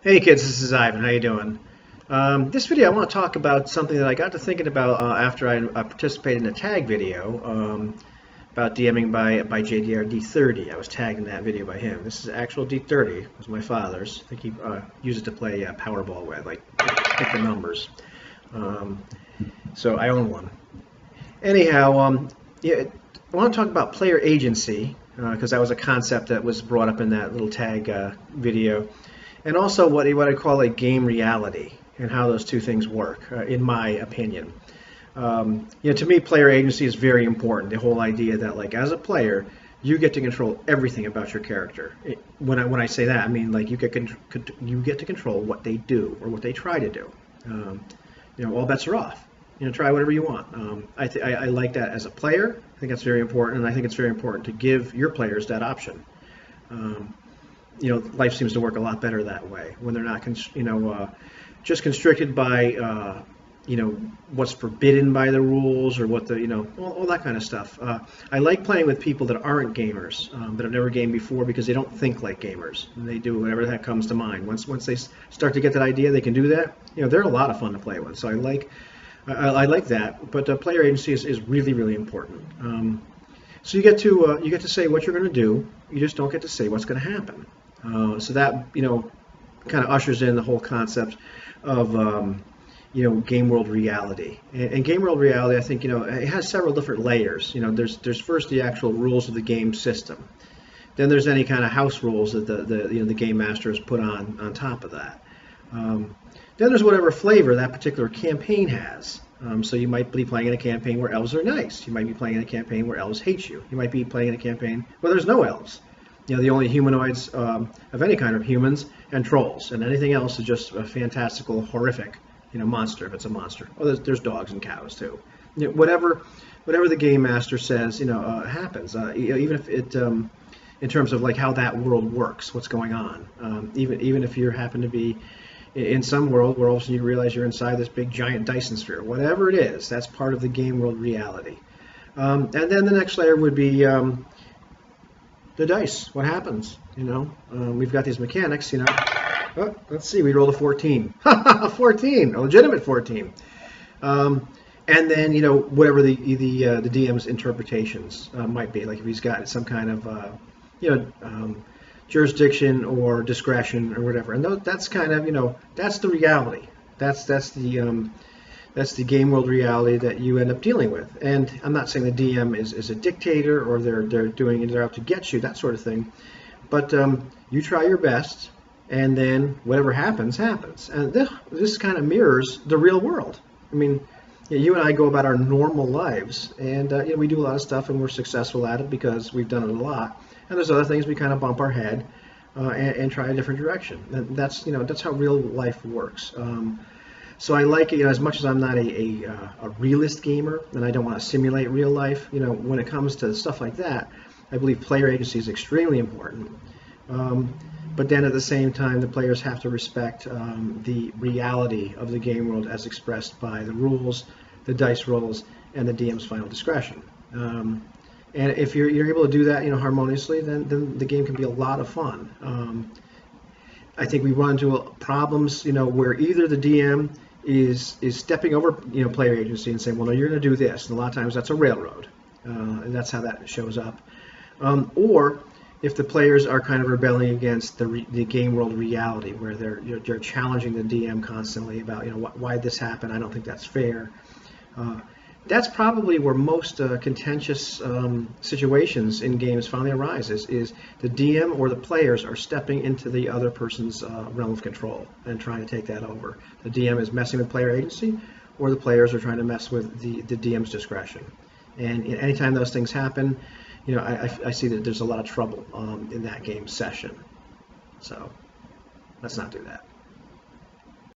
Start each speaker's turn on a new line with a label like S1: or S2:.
S1: Hey kids, this is Ivan. How you doing? This video I want to talk about something that I got to thinking about after I participated in a tag video about DMing by JDR D30. I was tagged in that video by him. This is actual D30. It was my father's. I think he used it to play Powerball with, like pick the numbers. So I own one. Anyhow, yeah, I want to talk about player agency because that was a concept that was brought up in that little tag video. And also what I call a game reality and how those two things work, in my opinion. To me, player agency is very important. The whole idea that, like, as a player, you get to control everything about your character. When I say that, I mean, like, you get to control what they do or what they try to do. All bets are off. Try whatever you want. I like that as a player. I think that's very important, and I think it's very important to give your players that option. Life seems to work a lot better that way when they're not, just constricted by, what's forbidden by the rules or what all that kind of stuff. I like playing with people that aren't gamers, that have never gamed before, because they don't think like gamers. And they do whatever that comes to mind. Once they start to get that idea, they can do that. They're a lot of fun to play with. So I like that. But player agency is really, really important. So you get to say what you're going to do. You just don't get to say what's going to happen. So that kind of ushers in the whole concept of game world reality. And game world reality, I think it has several different layers. There's first the actual rules of the game system. Then there's any kind of house rules that the game master has put on top of that. Then there's whatever flavor that particular campaign has. So you might be playing in a campaign where elves are nice. You might be playing in a campaign where elves hate you. You might be playing in a campaign where there's no elves. The only humanoids of any kind are humans and trolls, and anything else is just a fantastical, horrific, monster if it's a monster. Oh, there's dogs and cows too. Whatever the game master says, happens. Even if it, in terms of like how that world works, what's going on. Even if you happen to be in some world where all of a sudden you realize you're inside this big giant Dyson sphere, whatever it is, that's part of the game world reality. And then the next layer would be the dice. What happens? We've got these mechanics. Oh, let's see. We rolled a 14. 14, a legitimate 14. And then whatever the DM's interpretations might be. Like if he's got some kind of jurisdiction or discretion or whatever. And that's kind of that's the reality. That's the game world reality that you end up dealing with. And I'm not saying the DM is a dictator or they're out to get you, that sort of thing. But you try your best, and then whatever happens, happens. And this kind of mirrors the real world. I mean, you and I go about our normal lives, and we do a lot of stuff, and we're successful at it because we've done it a lot. And there's other things we kind of bump our head and try a different direction. And that's how real life works. So I like it, as much as I'm not a realist gamer, and I don't want to simulate real life, when it comes to stuff like that, I believe player agency is extremely important. But then at the same time, the players have to respect the reality of the game world as expressed by the rules, the dice rolls, and the DM's final discretion. And if you're able to do that, harmoniously, then the game can be a lot of fun. I think we run into problems, where either the DM is stepping over, player agency and saying, well, no, you're going to do this. And a lot of times that's a railroad. And that's how that shows up. Or if the players are kind of rebelling against the game world reality, where they're challenging the DM constantly about, why this happened. I don't think that's fair. That's probably where most contentious situations in games finally arise, is the DM or the players are stepping into the other person's realm of control and trying to take that over. The DM is messing with player agency, or the players are trying to mess with the DM's discretion. And anytime those things happen, I see that there's a lot of trouble in that game session. So let's not do that.